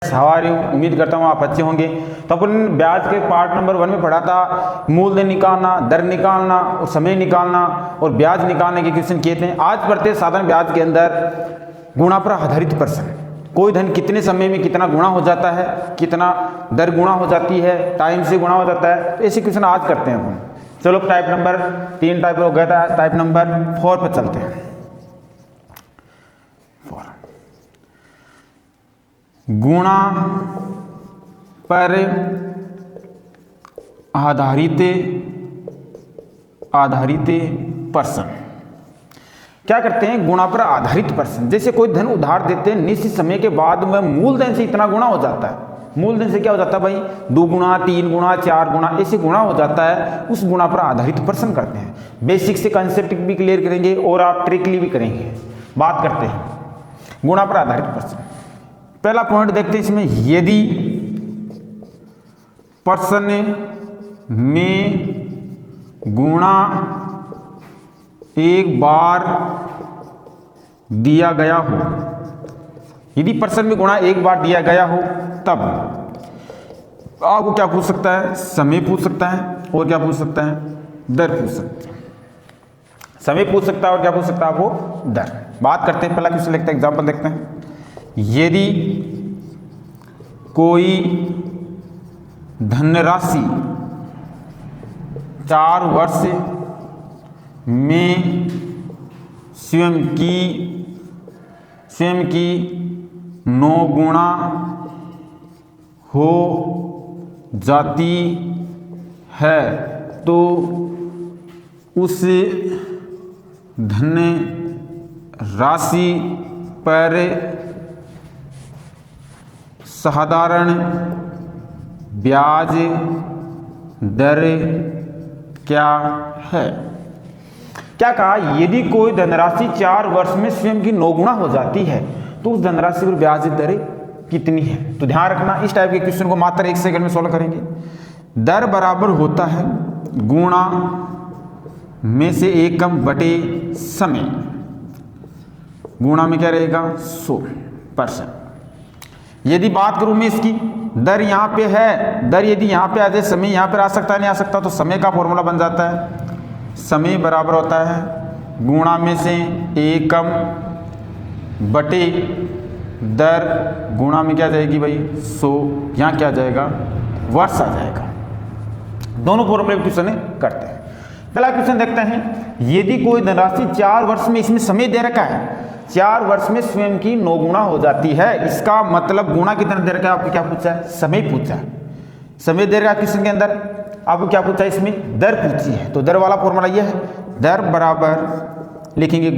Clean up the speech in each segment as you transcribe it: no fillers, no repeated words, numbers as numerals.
सवारी उम्मीद करता हूँ आप अच्छे होंगे। तो अपन ब्याज के पार्ट नंबर 1 में पढ़ा था मूलधन निकालना, दर निकालना और समय निकालना और ब्याज निकालने के क्वेश्चन किए थे। आज पढ़ते साधारण ब्याज के अंदर गुणा पर आधारित प्रश्न। कोई धन कितने समय में कितना गुणा हो जाता है, कितना दर गुणा हो जाती है, टाइम से गुणा हो जाता है, तो ऐसे क्वेश्चन आज करते हैं अपन। चलो टाइप नंबर 3 टाइप हो गया था, टाइप नंबर 4 पर चलते हैं। गुणा पर आधारित प्रश्न। क्या करते हैं गुणा पर आधारित प्रश्न? जैसे कोई धन उधार देते हैं, निश्चित समय के बाद में मूलधन से इतना गुणा हो जाता है। मूलधन से क्या हो जाता है भाई? 2 गुणा, 3 गुणा, 4 गुणा, ऐसे गुणा हो जाता है। उस गुणा पर आधारित प्रश्न करते हैं। बेसिक से कंसेप्ट भी क्लियर करेंगे और आप ट्रिकली भी करेंगे। बात करते हैं गुणा पर आधारित प्रश्न। पहला पॉइंट देखते हैं इसमें, यदि प्रश्न में गुणा एक बार दिया गया हो, यदि प्रश्न में गुणा एक बार दिया गया हो, तब आपको क्या पूछ सकता है? समय पूछ सकता है और क्या पूछ सकता है? दर पूछ सकता है। समय पूछ सकता है और क्या पूछ सकता है आपको? दर। बात करते हैं, पहला क्वेश्चन लिखते हैं, एग्जाम्पल देखते हैं। यदि कोई धनराशि 4 वर्ष में स्वयं की 9 गुणा हो जाती है, तो उस धन राशि पर साधारण ब्याज दर क्या है? क्या कहा? यदि कोई धनराशि 4 वर्ष में स्वयं की 9 गुणा हो जाती है, तो उस धनराशि पर ब्याज दर कितनी है? तो ध्यान रखना, इस टाइप के क्वेश्चन को मात्र 1 सेकंड में सोल्व करेंगे। दर बराबर होता है गुणा में से 1 कम बटे समय। गुणा में क्या रहेगा? 100%। यदि बात करूं मैं इसकी, दर यहां पे है, दर यदि यहां पे आ जाए, समय यहां पर आ सकता है, नहीं आ सकता, तो समय का फॉर्मूला बन जाता है, समय बराबर होता है गुणा में से 1 कम बटे दर, गुणा में क्या जाएगी भाई? 100। यहाँ क्या जाएगा? वर्ष आ जाएगा। दोनों फॉर्मूले क्वेश्चन करते हैं। पहला क्वेश्चन देखते हैं, यदि कोई धनराशि 4 वर्ष में, इसमें समय दे रखा है, 4 वर्ष में स्वयं की 9 गुणा हो जाती है। इसका मतलब गुणा कितना दे रखा है? आपको क्या पूछा है? समय पूछा है। समय दे रखा है क्वेश्चन के अंदर, आपको क्या पूछा है? इसमें दर पूछी है। तो दर वाला फॉर्मूला ये है, दर बराबर लिखेंगे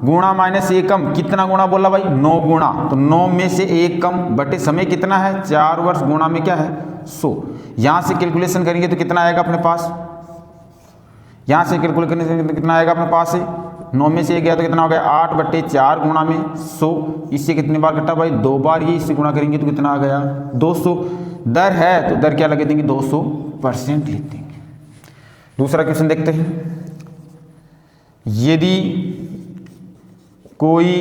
गुणा माइनस 1 कम, कितना गुणा बोला भाई? 9 गुणा, तो 9 में से 1 कम बटे समय कितना है? 4 वर्ष, गुणा में क्या है? 100। यहां से कैलकुलेशन करेंगे तो कितना आएगा अपने पास? यहां से कैलकुलेशन करेंगे तो कितना आएगा अपने पास से? 9 में से 1 गया तो कितना हो गया? 8 बटे 4 गुणा में 100। इससे कितनी बार कटा भाई? 2 बार। ये इससे गुणा करेंगे तो कितना आ गया? 200। दर है तो दर क्या लगा देंगे? 200% लिख देंगे। दूसरा क्वेश्चन देखते हैं, यदि कोई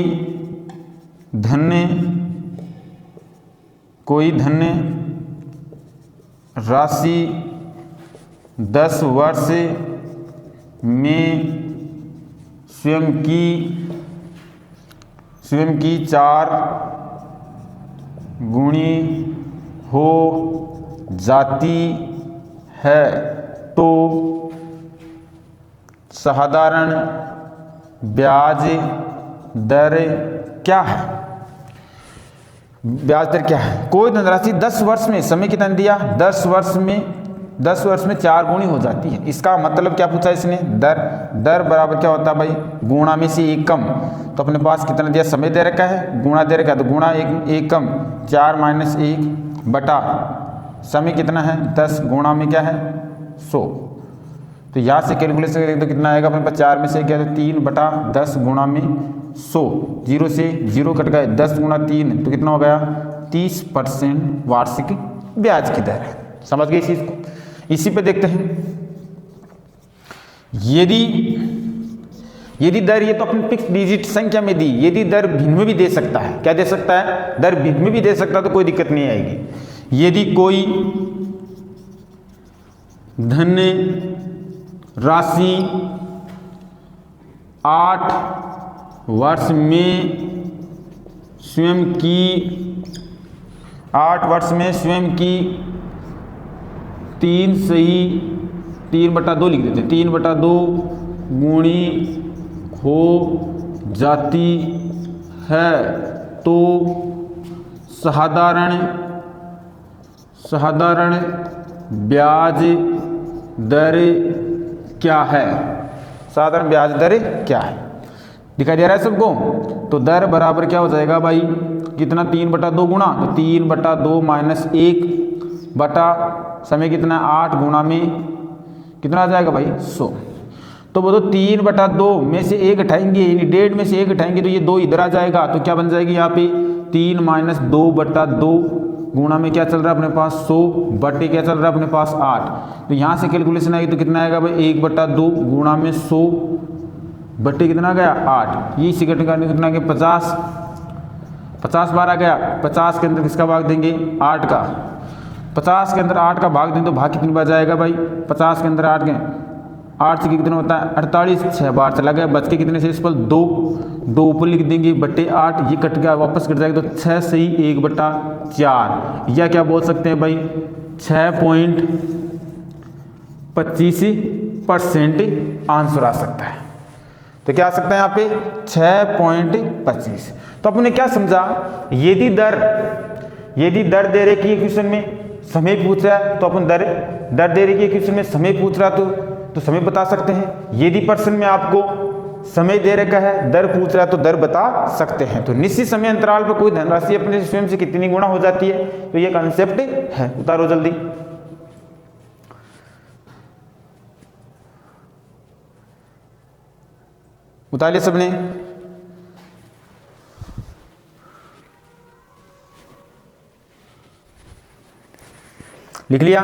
धन राशि 10 वर्ष में स्वयं की 4 गुणी हो जाती है, तो साधारण ब्याज दर क्या है? ब्याज दर क्या है? कोई धनराशि 10 वर्ष में, समय कितना दिया? 10 वर्ष में 4 गुणी हो जाती है। इसका मतलब क्या पूछा इसने? दर बराबर क्या होता है भाई? गुणा में से 1 कम, तो अपने पास कितना दिया? समय दे रखा है, गुणा दे रखा है, तो गुणा 1 कम 4 माइनस 1 बटा समय कितना है? 10, गुणा में क्या है? 100। तो यहाँ से कैलकुलेशन करेंगे तो कितना आएगा अपने पास? 4 में से क्या है? 3 बटा 10 गुणा में 100। 0 से 0 कट गए, 10 गुणा 3 तो कितना हो गया? 30% वार्षिक ब्याज की दर है। समझ गए इस चीज को? इसी पे देखते हैं, यदि यदि दर, ये तो अपने फिक्स डिजिट संख्या में दी, यदि दर भिन्न में भी दे सकता है, क्या दे सकता है, दर भिन्न में भी दे सकता है, तो कोई दिक्कत नहीं आएगी। यदि कोई धन राशि 8 वर्ष में स्वयं की 3 सही 3/2 लिख देते हैं, 3/2 गुणी हो जाती है, तो साधारण ब्याज दर क्या है? साधारण ब्याज दर क्या है? दिखाई दे रहा है सबको? तो दर बराबर क्या हो जाएगा भाई, कितना 3/2 गुणा, तो 3/2 माइनस 1 बटा समय कितना 8 गुणा में कितना आ जाएगा भाई 100। तो वो तो 3/2 में से 1 हटाएंगे, यानी 1.5 में से 1 हटाएंगे तो ये 2 इधर आ जाएगा, तो क्या बन जाएगी यहाँ पे 3 माइनस 2/2 गुणा में क्या चल रहा है अपने पास 100 बटे क्या चल रहा है अपने पास 8। तो यहाँ से कैलकुलेशन आएगी तो कितना आएगा भाई 1/2 गुणा में 100 बटे कितना गया 8। ये इसी घटना का कितना गया 50 बार आ गया। 50 के अंदर किसका भाग देंगे 8 का, 50 के अंदर 8 का भाग दें तो भाग कितनी बार जाएगा भाई 50 के अंदर 8 के 8 से कितना होता है 48, 6 बार चला गया, बच के कितने से इस पर 2 ऊपर लिख देंगे बटे 8, ये कट गया वापस कट जाएगा तो 6 से ही 1/4, या क्या बोल सकते हैं भाई 6.25% आंसर आ सकता है। तो क्या आ सकता है यहाँ पे 6.25। तो अपने क्या समझा, यदि दर दे रहे कि क्वेश्चन में समय पूछ रहा है, तो अपन दर दे रहे कि क्वेश्चन में समय पूछ रहा तो समय बता सकते हैं। यदि प्रश्न में आपको समय दे रखा है, दर पूछ रहा है तो दर बता सकते हैं। तो निश्चित समय अंतराल पर कोई धनराशि अपने स्वयं से कितनी गुणा हो जाती है, तो ये कॉन्सेप्ट है। उतारो जल्दी। उतारिए सबने। लिख लिया।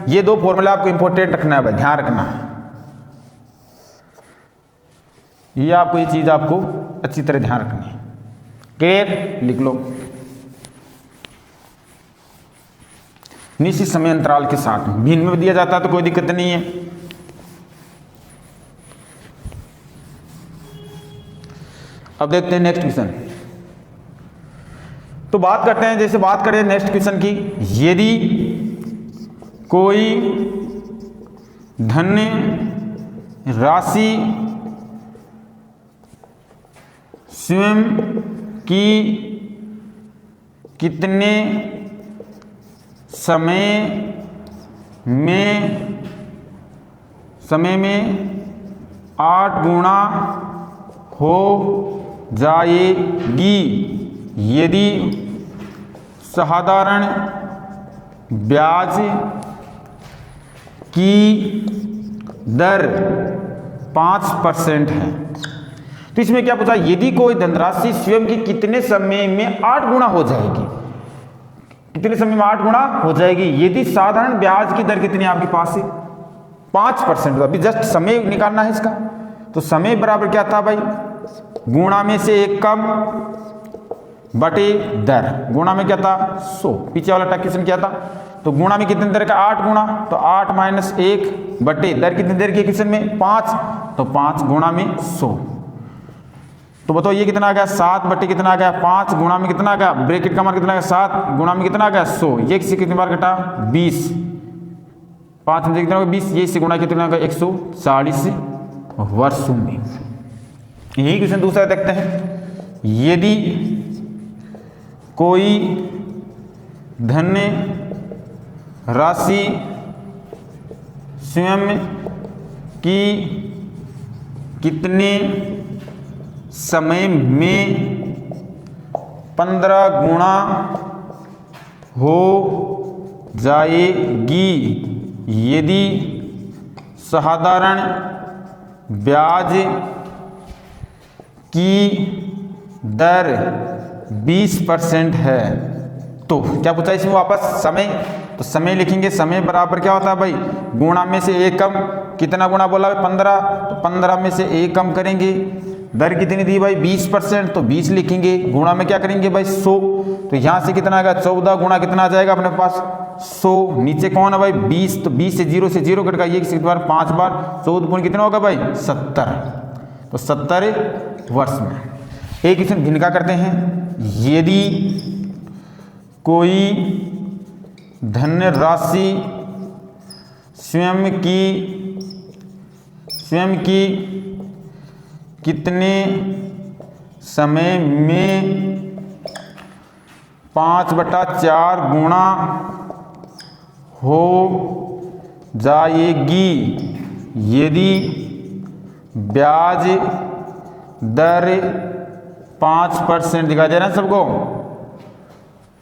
ये 2 फॉर्मूला आपको इंपॉर्टेंट रखना है भाई, ध्यान रखना है। ये आपको ये चीज आपको अच्छी तरह ध्यान रखनी है। क्लियर? लिख लो। निश्चित समय अंतराल के साथ भिन्न में दिया जाता है तो कोई दिक्कत नहीं है। अब देखते हैं नेक्स्ट क्वेश्चन। तो बात करते हैं, जैसे बात करें नेक्स्ट क्वेश्चन की, यदि कोई धन राशि स्वयं की कितने समय में 8 गुणा हो जाएगी यदि साधारण ब्याज की दर 5% है। तो इसमें क्या पूछा, यदि कोई धनराशि स्वयं की कितने समय में 8 गुणा हो जाएगी, कितने समय में 8 गुणा हो जाएगी यदि साधारण ब्याज की दर कितनी है आपके पास है 5%। अभी जस्ट समय निकालना है इसका। तो समय बराबर क्या था भाई, गुणा में से 1 कम बटे दर, गुणा में क्या था 100, पीछे वाला टैक्सेशन क्या था, तो गुणा में कितनी देर का 8 गुणा, तो 8 माइनस 1 बटे दर कितनी देर की क्वेश्चन में 5, तो 5 गुणा में 100। तो बताओ ये कितना आ गया 7 बटे कितना आ गया 5 गुणा में कितना आ गया, ब्रैकेट का मान कितना आ गया 7 गुणा में कितना आ गया 100, ये किसी कितनी बार कटा 20, 5 में कितना 20, ये से गुणा कितना आ गया 140 वर्षों में। यही क्वेश्चन दूसरा देखते हैं, यदि कोई धन राशि स्वयं की कितने समय में 15 गुणा हो जाएगी यदि साधारण ब्याज की दर 20% है। तो क्या पूछा इसमें वापस समय, तो समय लिखेंगे, समय बराबर क्या होता है भाई, गुणा में से 1 कम, कितना गुणा बोला है 15, तो 15 में से 1 कम करेंगे दर कितनी दी भाई 20%, तो 20 लिखेंगे, गुणा में क्या करेंगे भाई 100, तो यहाँ से कितना आएगा 14 गुणा कितना आ जाएगा अपने पास 100, नीचे कौन है भाई 20, तो 20 से 0 कट गया, ये बार 5 बार 14 गुण कितना होगा भाई 70, तो 70 वर्ष में। एक क्वेश्चन भिन्न का करते हैं, यदि कोई धनराशि स्वयं की कितने समय में 5/4 गुणा हो जाएगी यदि ब्याज दर 5% दिखाई दे रहा है सबको,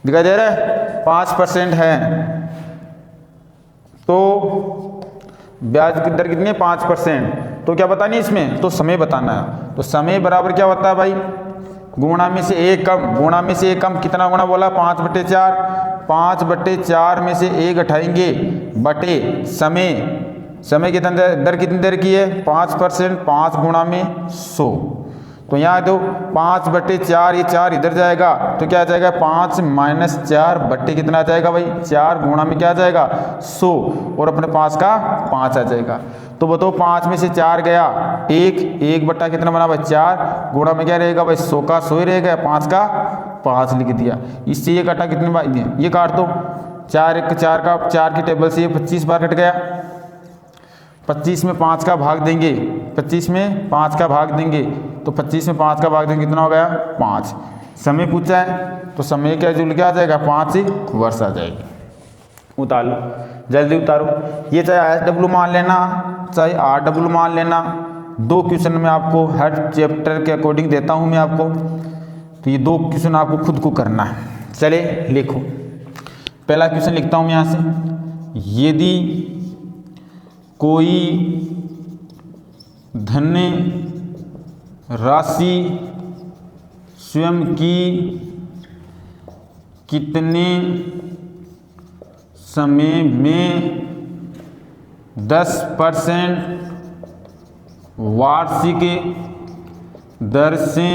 दिखाई दे रहा है 5% है, तो ब्याज की दर कितनी है 5%, तो क्या बतानी है इसमें, तो समय बताना है। तो समय बराबर क्या होता है भाई, गुणा में से एक कम, गुणा में से एक कम कितना गुणा बोला 5/4, 5/4 में से एक हटाएंगे बटे समय कितना दर कितनी दर की है 5%, 5 गुणा में 100, तो यहाँ दो 5/4, ये 4 इधर जाएगा तो क्या आ जाएगा 5 - 4 बट्टे कितना आ जाएगा भाई 4 गुणा में क्या आ जाएगा 100, और अपने पास का 5 आ जाएगा। तो बताओ 5 में से 4 गया 1 बट्टा कितना बना भाई 4, गुणा में क्या रहेगा भाई 100 का 100 ही रहेगा, 5 का 5 लिख दिया। इससे ये काटा कितने बार, ये काट दो 4 1 4 का 4 की टेबल से ये 25 बार कट गया, 25 में 5 का भाग देंगे, 25 में 5 का भाग देंगे, तो 25 में 5 का भाग देंगे कितना हो गया 5। समय पूछा है तो समय क्या जुल के आ जाएगा 5 वर्ष आ जाएगी। उतार लो, जल्दी उतारो, ये चाहे SW मान लेना चाहे RW मान लेना, 2 क्वेश्चन में आपको हर चैप्टर के अकॉर्डिंग देता हूँ मैं आपको, तो ये 2 क्वेश्चन आपको खुद को करना है। चले लिखो, पहला क्वेश्चन लिखता हूँ यहाँ से, यदि कोई धन राशि स्वयं की कितने समय में 10% वार्षिक दर से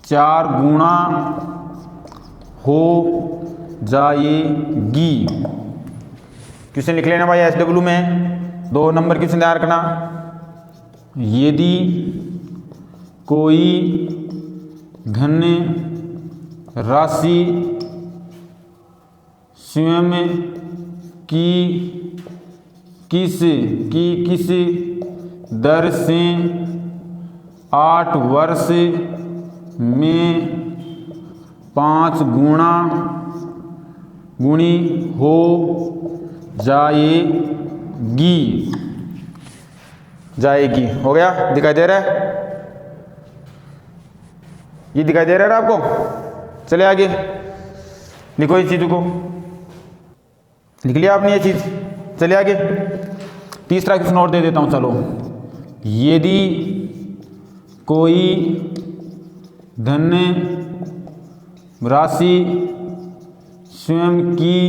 4 गुणा हो जाएगी। क्वेश्चन लिख लेना भाई SW में, 2 नंबर क्वेश्चन तैयार करना, यदि कोई धन राशि स्वयं की किस दर से 8 वर्ष में 5 गुणी हो जाएगी। हो गया, दिखाई दे रहा है, ये दिखाई दे रहा है आपको। चले आगे लिखो, इस चीज को लिख लिया आपने ये चीज। चलिए आगे, तीसरा क्वेश्चन और दे देता हूं। चलो, यदि कोई धन राशि स्वयं की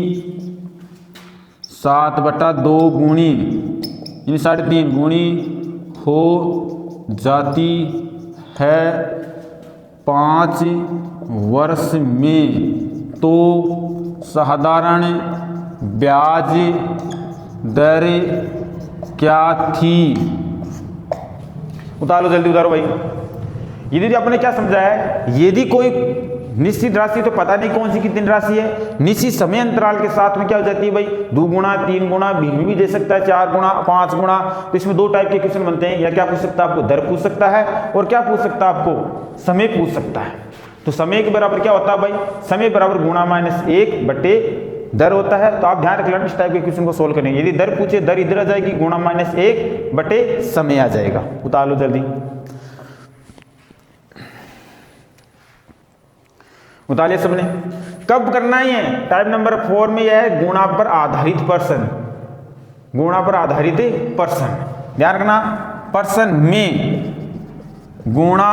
7/2 गुणी 3.5 गुणी हो जाती है 5 वर्ष में, तो साधारण ब्याज दर क्या थी? उतारो, जल्दी उतारो भाई। यदि आपने क्या समझा है, यदि कोई निश्चित राशि, तो पता नहीं कौन सी कितनी राशि है, निश्चित समय अंतराल के साथ में क्या हो जाती है भाई 2 गुणा 3 गुणा भी दे सकता है, 4 गुणा 5 गुणा। तो इसमें 2 टाइप के क्वेश्चन बनते हैं, या क्या पूछ सकता है आपको दर पूछ सकता है, और क्या पूछ सकता है आपको समय पूछ सकता है। तो समय के बराबर क्या होता है भाई, समय बराबर गुणा -1 बटे दर होता है। तो आप ध्यान रख लेना, इस टाइप के क्वेश्चन को सोल्व करेंगे। यदि दर पूछे, दर इधर आ जाएगी, गुणा -1 बटे समय आ जाएगा। उतार लो जल्दी, उतारिए सबने। कब करना ही है, टाइप नंबर 4 में यह है गुणा पर आधारित पर्सन, गुणा पर आधारित पर्सन। ध्यान रखना, पर्सन में गुणा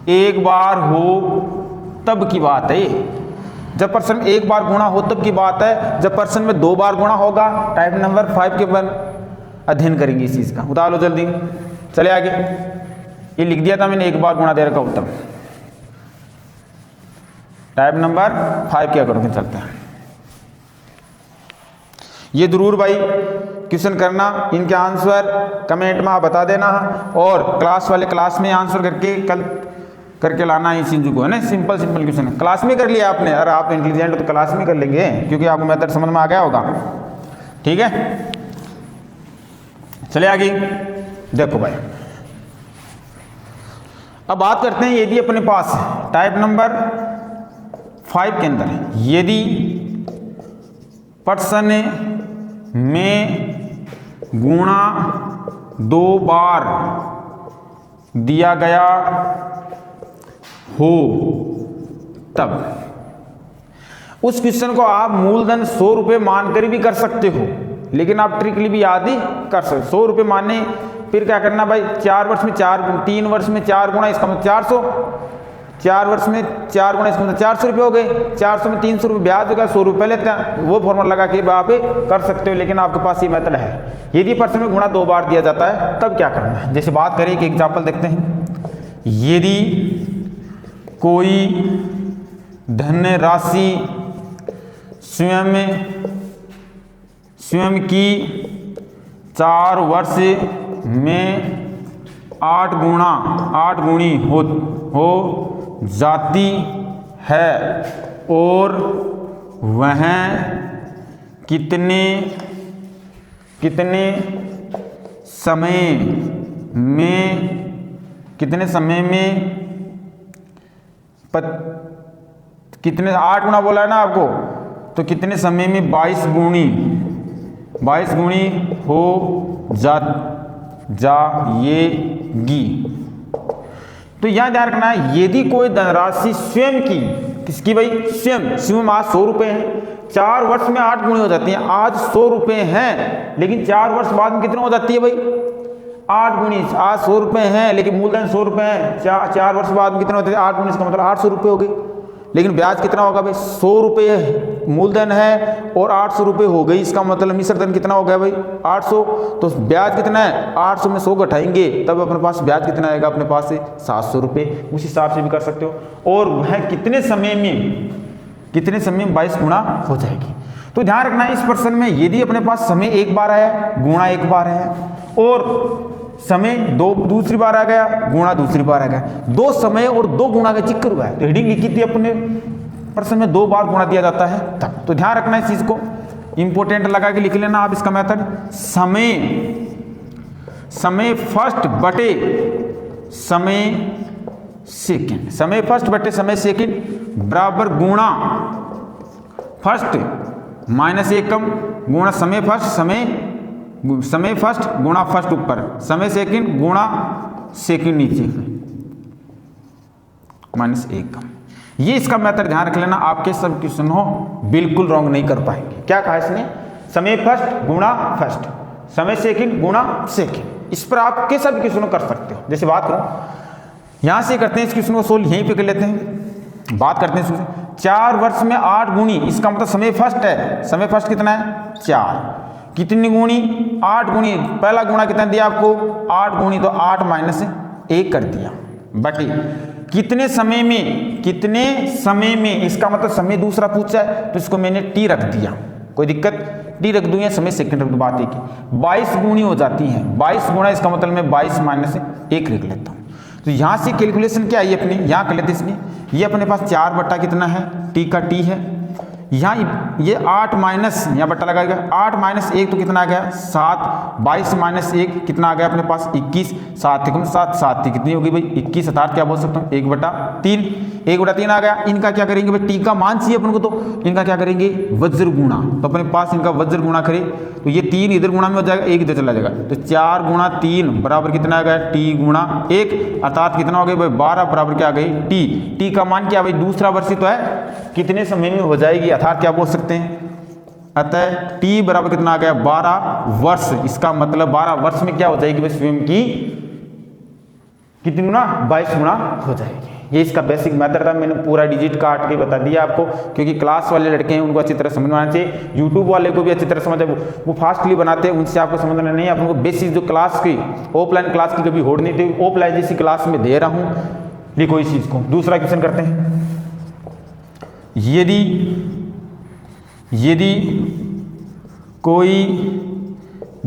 एक बार हो तब की बात है। जब पर्सन में एक बार गुणा हो तब की बात है, जब पर्सन में 2 बार गुणा होगा टाइप नंबर 5 के बन। अध्ययन करेंगे इस चीज़ का। उतार लो जल्दी, चले आगे। ये लिख दिया था मैंने, एक बार गुणा दे रखा उत्तम। टाइप नंबर 5 क्या करोगे, चलते हैं। ये जरूर भाई क्वेश्चन करना, इनके आंसर कमेंट में आप बता देना, और क्लास वाले क्लास में आंसर करके कल करके लाना है इस चीज़ को, है ना। सिंपल क्वेश्चन है, क्लास में कर लिया आपने, अगर आप इंटेलिजेंट हो तो क्लास में कर लेंगे, क्योंकि आपको मेथड समझ में आ गया होगा। ठीक है, चले आगे। देखो भाई, अब बात करते हैं, यदि अपने पास टाइप नंबर 5 के अंदर यदि प्रश्न में गुणा 2 बार दिया गया हो, तब उस क्वेश्चन को आप मूलधन 100 रुपये मानकर भी कर सकते हो, लेकिन आप ट्रिकली भी याद ही कर सकते। 100 रुपये मानने, फिर क्या करना भाई, 4 वर्ष में 3 वर्ष में 4 गुणा, इसका मतलब 400, 4 वर्ष में 4 गुणा, इसका मतलब 400 रुपये हो गए। 400 में 300 रुपये ब्याज होगा, 100 रुपये लेते हैं, वो फॉर्मूला लगा के आप कर सकते हो, लेकिन आपके पास ये मेथड है। यदि प्रश्न में गुणा 2 बार दिया जाता है तब क्या करना है। जैसे बात करें, एक एग्जाम्पल देखते हैं। यदि कोई धनराशि स्वयं की 4 वर्ष में 8 गुणी हो जाती है, और वह कितने समय में कितने 8 गुणा बोला है ना आपको, तो कितने समय में 22 गुणी हो जाएगी। तो यहां ध्यान रखना है, यदि कोई धनराशि स्वयं की, किसकी भाई, स्वयं आज 100 रुपये हैं, 4 वर्ष में 8 गुणी हो जाती हैं। आज 100 रुपये हैं, लेकिन 4 वर्ष बाद में कितना हो जाती है भाई, 8 गुणी। आज 100 रुपये हैं, लेकिन मूलधन 100 रुपये हैं, 4 वर्ष बाद में कितना होता है, 8 गुणी, इसका मतलब 800 रुपये हो गए। लेकिन ब्याज कितना होगा भाई, 100 रुपये मूलधन है और 800 रुपये हो गई, इसका मतलब मिश्र धन कितना हो गया भाई, 800। तो ब्याज कितना है, 800 में 100 घटाएंगे तब अपने पास ब्याज कितना आएगा, अपने पास से 700 रुपये। उस हिसाब से भी कर सकते हो। और वह कितने समय में 22 गुणा हो जाएगी। तो ध्यान रखना है, इस प्रश्न में यदि अपने पास समय 1 बार है, गुणा 1 बार है, और समय दूसरी बार आ गया, गुणा दूसरी बार आ गया, 2 समय और 2 गुणा का जिक्र हुआ है, तो हेडिंग लिखी थी अपने प्रश्न में 2 बार गुणा दिया जाता है तब। तो ध्यान रखना इस चीज को, इंपोर्टेंट लगा के लिख लेना आप इसका मेथड। समय फर्स्ट बटे समय सेकंड बराबर गुणा फर्स्ट माइनस एकम गुणा समय फर्स्ट गुणा फर्स्ट ऊपर, समय सेकंड गुणा सेकंड नीचे माइनस एकम। ये इसका मेथड ध्यान रख लेना, आपके सब क्वेश्चन हो बिल्कुल रॉन्ग नहीं कर पाएंगे। क्या कहा इसने, समय फर्स्ट गुणा फर्स्ट, समय सेकंड गुणा सेकंड। इस पर आप कैसा भी क्वेश्चन कर सकते हो। जैसे बात करो, यहां से करते हैं इस क्वेश्चन को सोल्व, यहीं पे कर लेते हैं। बात करते हैं 4 वर्ष में 8 गुणी, इसका मतलब समय फर्स्ट है, समय फर्स्ट कितना है 4, कितनी गुणी 8 गुणी, पहला गुणा कितना दिया आपको 8 गुणी, तो 8 माइनस 1 कर दिया, बटे कितने समय में, इसका मतलब समय दूसरा पूछा है तो इसको मैंने टी रख दिया, कोई दिक्कत, टी रख दूं या समय सेकंड रख दूं, बात एक ही। 22 गुणी हो जाती हैं, 22 गुणा, इसका मतलब मैं 22 माइनस 1 लिख लेता हूं। तो यहां से कैलकुलेशन क्या आई अपनी, यहां कर लेते इसलिए, ये अपने पास 4 बट्टा कितना है, टी का टी है, यहाँ ये 8 माइनस, यहाँ बट्टा लगाएगा, 8 माइनस 1 तो कितना आ गया 7, 22 माइनस 1 कितना आ गया अपने पास 21, 7 कितनी होगी भाई 21, अर्थात क्या बोल सकता हूँ 1/3, 1/3 आ गया। इनका क्या करेंगे भाई, टी का मान चाहिए अपन को, तो इनका क्या करेंगे वज्र गुणा, तो अपने पास इनका वज्र गुणा करें तो ये 3 इधर गुणा में हो जाएगा, 1 इधर चला जाएगा, तो 4 गुणा 3 बराबर कितना आ गया टी गुणा 1, अर्थात कितना हो गया भाई 12 बराबर क्या आ गई टी का मान क्या भाई दूसरा वर्ष तो है, कितने समय में हो जाएगी, अर्थात क्या बोल सकते हैं, अतः t बराबर कितना आ गया 12 वर्ष, इसका मतलब 12 वर्ष में क्या हो जाएगी भाई स्वयं की कितनी गुना 22 गुना हो जाएगी। ये इसका बेसिक मेथड था, मैंने पूरा डिजिट काट के बता दिया आपको, क्योंकि क्लास वाले लड़के हैं उनको अच्छी तरह समझ में आना चाहिए, यूट्यूब वाले को भी अच्छी तरह समझ वो फास्टली बनाते हैं, उनसे आपको समझना नहीं है। आपको बेसिक जो क्लास की ऑफलाइन क्लास की कभी होड़ नहीं थी, ऑफलाइन जैसी क्लास में दे रहा हूँ, लिखो इस चीज को। दूसरा क्वेश्चन करते हैं, यदि कोई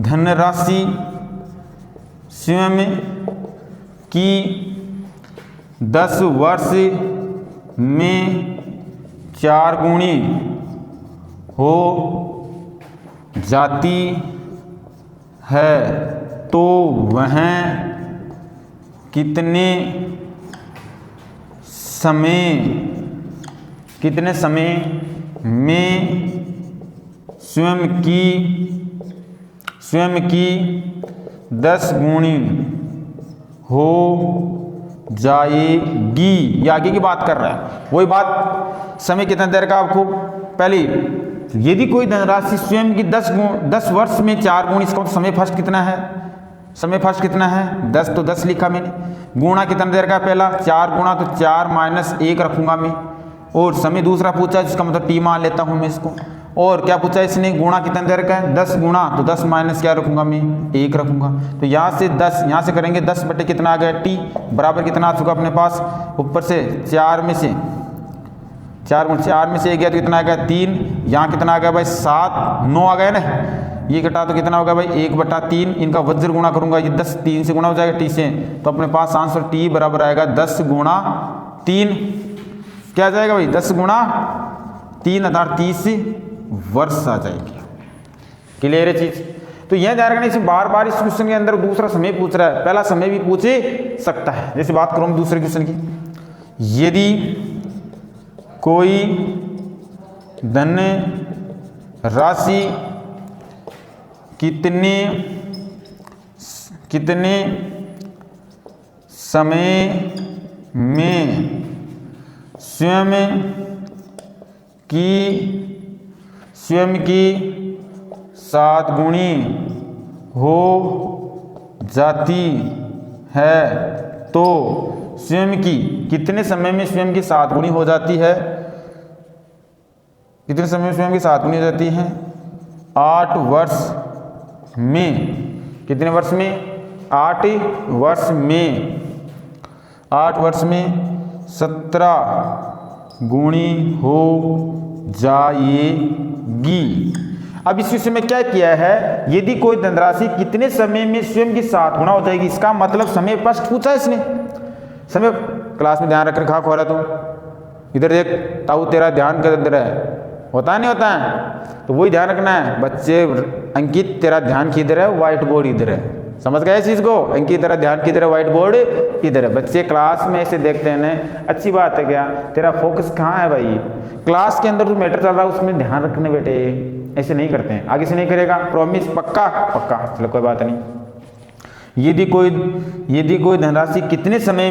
धनराशि स्वयं की 10 वर्ष में 4 गुणी हो जाती है तो वह कितने समय में स्वयं की 10 गुणी हो जाएगी। ये आगे की बात कर रहा है, वही बात समय कितना देर का आपको पहले, यदि कोई धनराशि स्वयं की 10 वर्ष में 4 गुणी, इसका समय फर्स्ट कितना है, समय फर्स्ट कितना है 10, तो 10 लिखा मैंने, गुणा कितना देर का पहला 4 गुणा, तो 4 माइनस 1 रखूंगा मैं, और समय दूसरा पूछा जिसका मतलब टी मान लेता हूं मैं इसको, और क्या पूछा इसने, गुणा कितना देर का है 10 गुणा, तो 10 माइनस क्या रखूंगा मैं 1 रखूंगा, तो यहाँ से 10, यहाँ से करेंगे 10 बटे कितना आ गया टी बराबर कितना आ चुका अपने पास, ऊपर से 4 में से 1 गया तो कितना आ गया 3, यहाँ कितना आ गया भाई 7, 9 आ गया ना, ये घटा तो कितना होगा भाई 1/3, इनका वज्र गुणा करूंगा, ये 10 3 से गुणा हो जाएगा टी से, तो अपने पास आंसर टी बराबर आएगा 10 गुणा 3, क्या आ जाएगा भाई 10 गुणा 3 अर्थात 30 वर्ष आ जाएगी। क्लियर है चीज, तो यह ध्यान रखना, इसे बार बार इस क्वेश्चन के अंदर दूसरा समय पूछ रहा है, पहला समय भी पूछ सकता है। जैसे बात करूं दूसरे क्वेश्चन की, यदि कोई धन राशि कितने समय में स्वयं की 7 गुणी हो जाती है तो कितने समय में स्वयं की 7 गुणी हो जाती है, कितने समय में स्वयं की 7 गुणी हो जाती है 8 वर्ष में, कितने वर्ष में 8 वर्ष में 17 गुणी हो जाएगी। अब इस विषय में क्या किया है, यदि कोई धनराशि कितने समय में स्वयं की 7 गुना हो जाएगी, इसका मतलब समय फर्स्ट पूछा इसने, समय क्लास में ध्यान रख रखा हो रहा, तो इधर देख ताऊ तेरा ध्यान किधर है, होता नहीं होता है, तो वही ध्यान रखना है बच्चे। अंकित तेरा ध्यान किधर है, व्हाइट बोर्ड इधर है, समझ गए इस चीज को, अंकित तेरा ध्यान किधर है, व्हाइट बोर्ड इधर है। बच्चे क्लास में ऐसे देखते हैं ना, अच्छी बात है क्या, तेरा फोकस कहाँ है भाई, क्लास के अंदर जो मैटर चल रहा है उसमें ध्यान रखने बेटे, ऐसे नहीं करते हैं, आगे से नहीं करेगा, प्रॉमिस, पक्का पक्का, चलो कोई बात नहीं। यदि कोई धनराशि कितने समय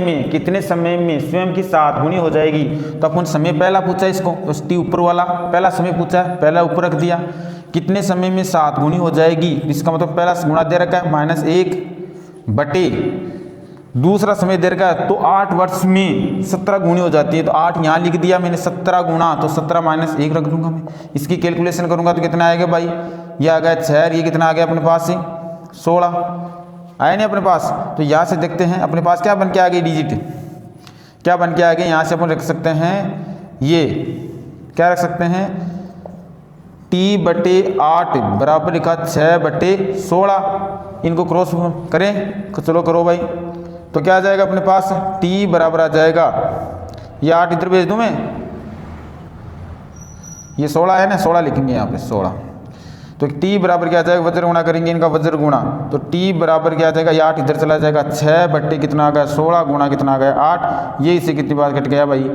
में स्वयं की 7 गुनी हो जाएगी, तो अपन समय पहला पूछा इसको, उस टी ऊपर वाला पहला समय पूछा, पहला ऊपर रख दिया, कितने समय में 7 गुनी हो जाएगी, इसका मतलब पहला गुणा दे रखा है -1 बटे दूसरा समय दे रखा है, तो 8 वर्ष में 17 गुनी हो जाती है, तो 8 यहाँ लिख दिया मैंने, 17 गुणा, तो 17 -1 रख दूंगा मैं, इसकी कैलकुलेशन करूंगा तो कितना आएगा भाई, ये आ गया 6, ये कितना आ गया अपने पास से 16 आया नहीं अपने पास। तो यहाँ से देखते हैं अपने पास क्या बन के आ गई, डिजिट क्या बन के आ गई, यहाँ से अपन रख सकते हैं, ये क्या रख सकते हैं, T/8 बराबर लिखा 6/16, इनको क्रॉस करें, चलो करो भाई, तो क्या आ जाएगा अपने पास, T बराबर आ जाएगा, ये 8 इधर भेज दूं मैं, ये 16 है ना, 16 लिखेंगे यहाँ पे 16, तो T बराबर क्या आ जाएगा, वज्र गुणा करेंगे इनका, वज्र गुणा, तो T बराबर क्या आ जाएगा, ये 8 इधर चला जाएगा, 6 बट्टे कितना आ गया 16 गुणा कितना आ गया 8, ये इससे कितनी बार कट गया भाई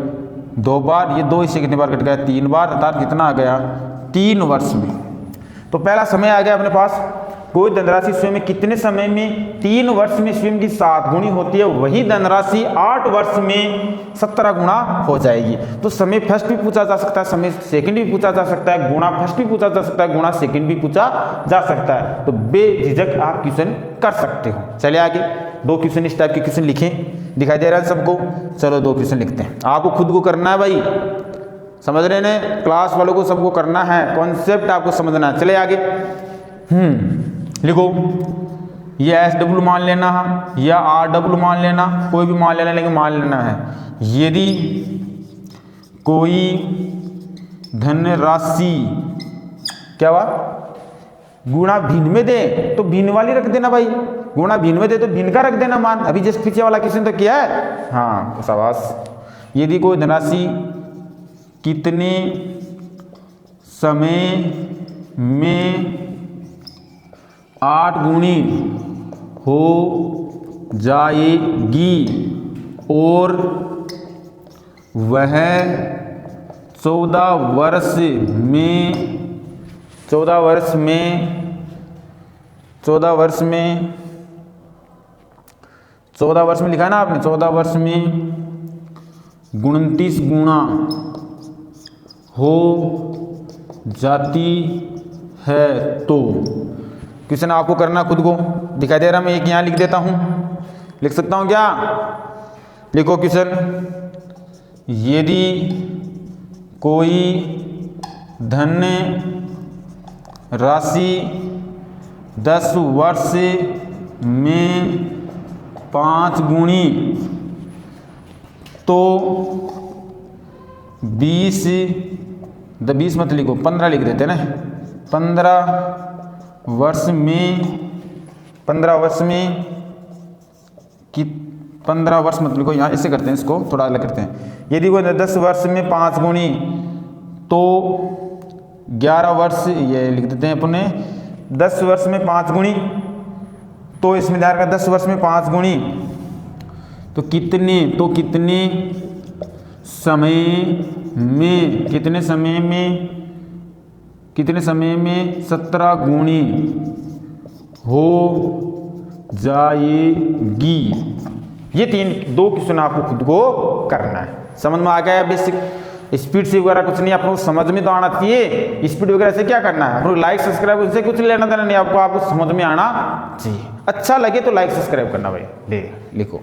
2 बार, ये 2 इससे कितनी बार कट गया 3 बार, अर्थात कितना आ गया 3 वर्ष में। तो पहला समय आ गया अपने पास, कोई धनराशि स्वयं कितने समय में 3 वर्ष में स्वयं की 7 गुणी होती है, वही धनराशि 8 वर्ष में 17 गुणा हो जाएगी। तो समय फर्स्ट भी पूछा जा सकता है, समय सेकंड भी पूछा जा सकता है, गुणा फर्स्ट भी पूछा जा सकता है, गुणा सेकंड भी पूछा जा सकता है, तो बेझिझक आप क्वेश्चन कर सकते हो। चलिए आगे, 2 क्वेश्चन इस टाइप के क्वेश्चन लिखें, दिखाई दे रहा है सबको। चलो 2 क्वेश्चन लिखते हैं, आपको खुद को करना है भाई, समझ रहे हैं, क्लास वालों को सबको करना है, कॉन्सेप्ट आपको समझना है। चले आगे, लिखो, ये SW मान लेना है या RW मान लेना, कोई भी मान लेना, लेकिन मान लेना है। यदि कोई धनराशि क्या हुआ, गुणा भिन्न में दे तो भिन्न वाली रख देना भाई, गुणा भिन्न में दे तो भिन्न का रख देना मान। अभी जस्ट पीछे वाला क्वेश्चन तो किया है, हाँ शाबाश। यदि कोई धनराशि कितने समय में 8 गुणी हो जाएगी और वह 14 वर्ष में लिखा है ना आपने, 14 वर्ष में 29 गुणा हो जाती है। तो क्वेश्चन आपको करना खुद को, दिखाई दे रहा मैं एक यहाँ लिख देता हूँ, लिख सकता हूँ क्या, लिखो क्वेश्चन, यदि कोई धन राशि 10 वर्ष में 5 गुणी तो 20 मत लिखो, 15 लिख देते ना, 15 वर्ष मत लिखो, यहाँ ऐसे करते हैं, इसको थोड़ा अलग करते हैं। यदि कोई 10 वर्ष में 5 गुणी तो 11 वर्ष, ये लिख देते हैं अपने, 10 वर्ष में 5 गुणी, तो इसमें ध्यान रखना 10 वर्ष में 5 गुणी तो कितने समय में 17 गुणी हो जाएगी। ये 2 क्वेश्चन आपको खुद को करना है। समझ में आ गया? बेसिक स्पीड से वगैरह कुछ नहीं, आपको समझ में तो आना चाहिए। स्पीड वगैरह से क्या करना है, आपको लाइक सब्सक्राइब उससे कुछ लेना देना नहीं, आपको समझ में आना चाहिए। अच्छा लगे तो लाइक सब्सक्राइब करना भाई। लिखो,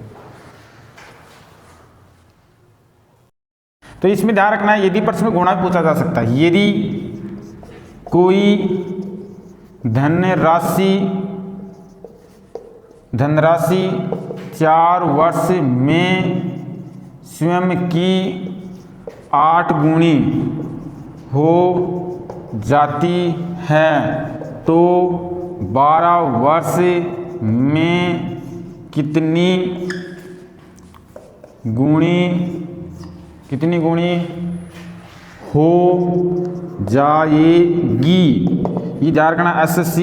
तो इसमें ध्यान रखना है, यदि प्रश्न में गुणा पूछा जा सकता है। यदि कोई धनराशि 4 वर्ष में स्वयं की 8 गुणी हो जाती है तो 12 वर्ष में कितनी गुणी हो जाएगी। ये ध्यान रखना, SSC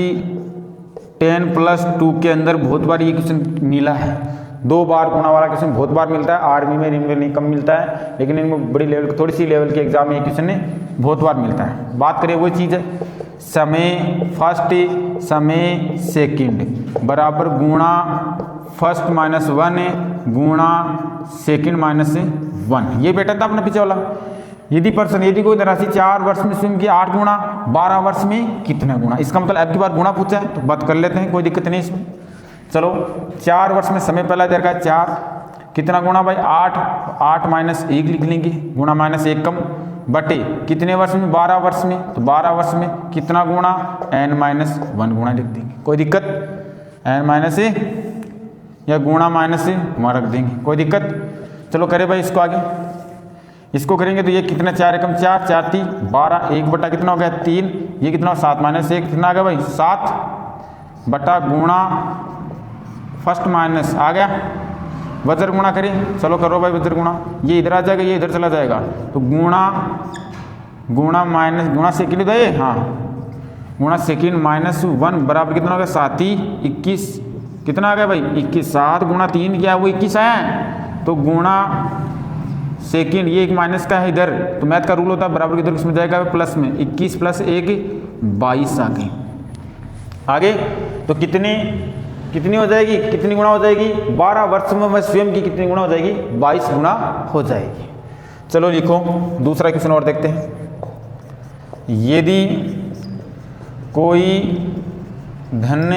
10+2 के अंदर बहुत बार ये क्वेश्चन मिला है। 2 बार गुणा वाला क्वेश्चन बहुत बार मिलता है, आर्मी में रेलवे नहीं कम मिलता है, लेकिन इनमें बड़ी लेवल थोड़ी सी लेवल के एग्जाम में ये क्वेश्चन बहुत बार मिलता है। बात करें वो चीज़ है, समय फर्स्ट समय सेकंड बराबर गुणा फर्स्ट -1 गुणा सेकंड -1। ये बेटा था अपना पीछे वाला। यदि कोई धनराशि 4 वर्ष में स्वयं की 8 गुणा, 12 वर्ष में कितना गुणा, इसका मतलब अब की बार गुणा पूछा है तो बात कर लेते हैं, कोई दिक्कत नहीं इसमें। चलो 4 वर्ष में समय पहला दे रखा है 4, कितना गुणा भाई 8 -1 लिख लेंगे, गुणा -1 कम बटे कितने वर्ष में, 12 वर्ष में, तो 12 वर्ष में कितना गुणा n-1 गुणा लिख देंगे, कोई दिक्कत, n-1 या गुणा -1 वहाँ रख देंगे, कोई दिक्कत। चलो करें भाई इसको आगे, इसको करेंगे तो ये कितना 4 एकम 4, 4 3 12, 1 बटा कितना हो गया 3, ये कितना 7 -1 कितना आ गया भाई 7 बटा गुणा फर्स्ट माइनस आ गया, वज्र गुणा करें, चलो करो भाई वज्र गुणा, ये इधर आ जाएगा ये इधर चला जाएगा, तो गुणा सेकंड तो ये, हाँ गुणा सेकंड -1 बराबर कितना हो गया 7 ही 21, कितना आ गया भाई 21, 7 गुणा 3 क्या है वो 21 है, तो गुणा सेकंड ये एक माइनस का है इधर, तो मैथ का रूल होता है बराबर किधर किसमें जाएगा प्लस में, 21 + 1 22 आ गई। आगे तो कितनी हो जाएगी, कितनी गुणा हो जाएगी, 12 वर्ष में स्वयं की कितनी गुणा हो जाएगी 22 गुणा हो जाएगी। चलो लिखो दूसरा क्वेश्चन और देखते हैं। यदि कोई धन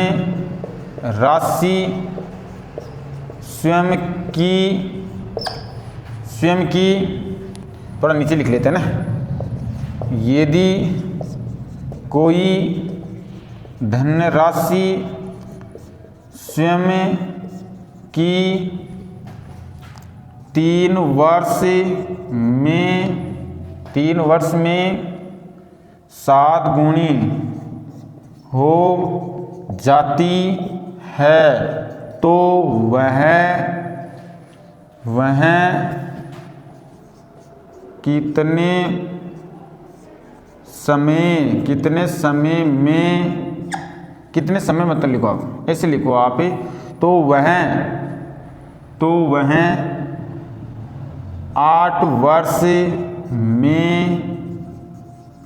राशि स्वयं की थोड़ा नीचे लिख लेते हैं ना, यदि कोई धनराशि स्वयं की 3 वर्ष में 7 गुणी हो जाती है तो वह कितने समय मतलब लिखो आप, ऐसे लिखो आप, तो वह 8 वर्ष में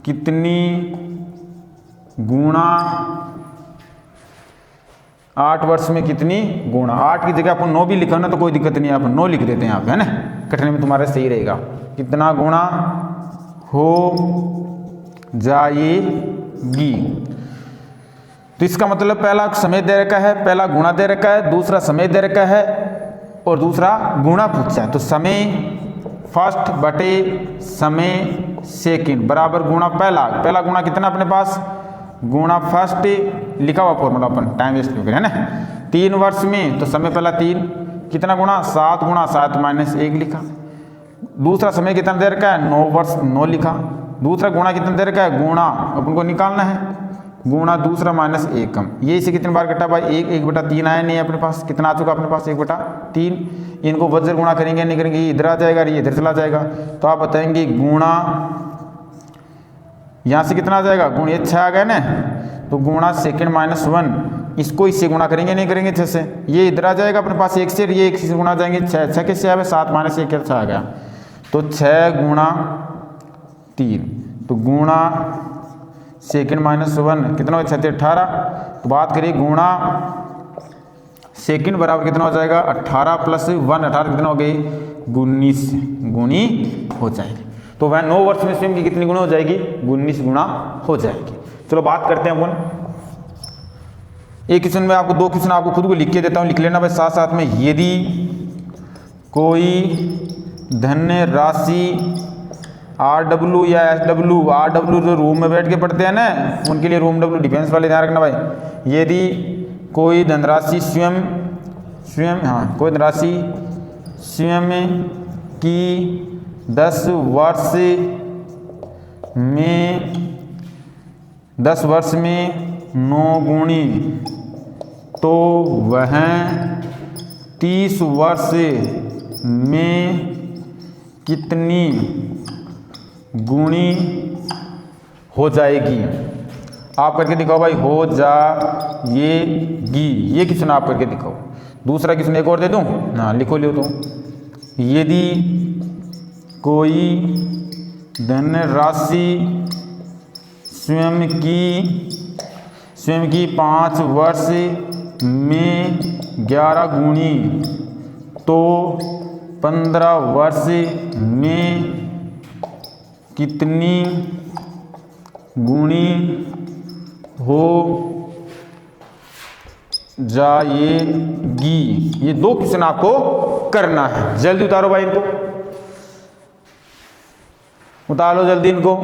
कितनी गुणा 8 वर्ष में कितनी गुणा, 8 की जगह अपन 9 भी लिखा ना तो कोई दिक्कत नहीं है, आप 9 लिख देते हैं आप, है ना, कठिन में तुम्हारा सही रहेगा। कितना गुणा हो जाएगी, तो इसका मतलब पहला समय दे रखा है, पहला गुणा दे रखा है, दूसरा समय दे रखा है और दूसरा गुणा पूछा है। तो समय फर्स्ट बटे समय सेकंड बराबर गुणा पहला गुणा कितना अपने पास, गुणा फर्स्ट लिखा हुआ फॉर्मूला अपन टाइम वेस्ट नहीं करें, है ना। 3 वर्ष में तो समय पहला 3, कितना गुणा 7 गुणा 7 माइनस 1 लिखा। दूसरा समय कितना दे रखा है 9 वर्ष 9 लिखा। दूसरा गुणा कितना दे रखा है, गुणा अपन को निकालना है, गुणा दूसरा माइनस 1 कम, ये इसे कितनी बार कटा भाई 1/3 आया नहीं अपने पास, कितना आ चुका अपने पास 1/3। इनको वज्र गुणा करेंगे नहीं करेंगे, ये इधर आ जाएगा ये इधर चला जाएगा, तो आप बताएंगे गुणा यहाँ से कितना आ जाएगा, गुण ये 6 आ गया ना, तो गुणा सेकंड माइनस 1, इसको इससे गुणा करेंगे नहीं करेंगे 6 से, ये इधर आ जाएगा अपने पास 1 से, ये 1 से गुणा जाएंगे 6 किससे आया 7 माइनस 1 6 आ गया, तो 6 गुणा 3, तो गुणा सेकंड माइनस 1 कितना हो 6 18। तो बात करिए गुणा सेकंड बराबर कितना हो जाएगा 18 प्लस 1 18 कितना हो गई 19 गुणी हो जाएगी। तो वह 9 वर्ष में स्वयं की कितनी गुना हो जाएगी 19 गुना हो जाएगी। चलो बात करते हैं अपन, एक क्वेश्चन में आपको 2 क्वेश्चन आपको खुद को लिख के देता हूँ, लिख लेना भाई साथ साथ में। यदि कोई धन राशि RW या SW, RW जो रूम में बैठ के पढ़ते हैं ना उनके लिए रूम W डिफेंस वाले ध्यान रखना भाई। यदि कोई धनराशि कोई धनराशि स्वयं की 10 वर्ष में 9 गुणी, तो वह 30 वर्ष में कितनी गुणी हो जाएगी। आप करके दिखाओ भाई, हो जाएगी, ये क्वेश्चन आप करके दिखाओ। दूसरा क्वेश्चन एक और दे दूं, हाँ लिखो लियो तो। यदि कोई धनराशि स्वयं की 5 वर्ष में 11 गुणी, तो 15 वर्ष में कितनी गुणी हो जाएगी। ये 2 क्वेश्चन आपको करना है, जल्दी उतारो भाई इनको, उतारो जल्दी इनको।